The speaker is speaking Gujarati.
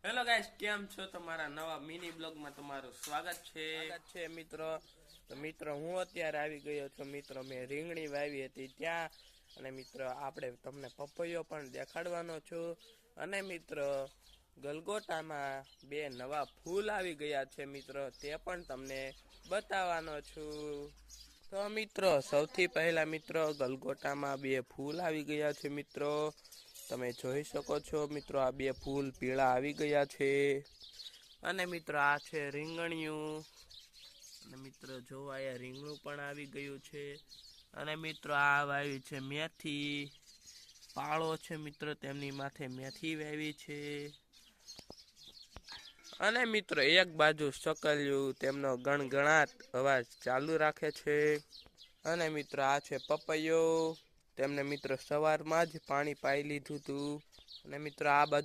હેલો ગાઈસ, કેમ છો? તમારા નવા મિની બ્લોગમાં તમારું સ્વાગત છે મિત્રો. તો મિત્રો હું અત્યારે આવી ગયો છું મિત્રો. મેં રીંગણી વાવી હતી ત્યાં, અને મિત્રો આપણે તમને પપૈયો પણ દેખાડવાનો છું. અને મિત્રો ગલગોટામાં બે નવા ફૂલ આવી ગયા છે મિત્રો, તે પણ તમને બતાવવાનો છું. તો મિત્રો સૌથી પહેલા મિત્રો ગલગોટામાં બે ફૂલ આવી ગયા છે મિત્રો. તમે જોઈ શકો છો મિત્રો, આ બે ફૂલ પીળા આવી ગયા છે. અને મિત્રો આ છે રીંગણિયું. અને મિત્રો જો અહીંયા રીંગણું પણ આવી ગયું છે. અને મિત્રો આ વાવી છે મેથી. પાળો છે મિત્રો, તેમની માથે મેથી વાવી છે. અને મિત્રો એક બાજુ સકલિયું તેમનો ગણગણાટ અવાજ ચાલુ રાખે છે. અને મિત્રો આ છે પપૈયો. તેમને મિત્રો સવારમાં જ પાણી પાઈ લીધું હતું. અને મિત્રો આ બાજુ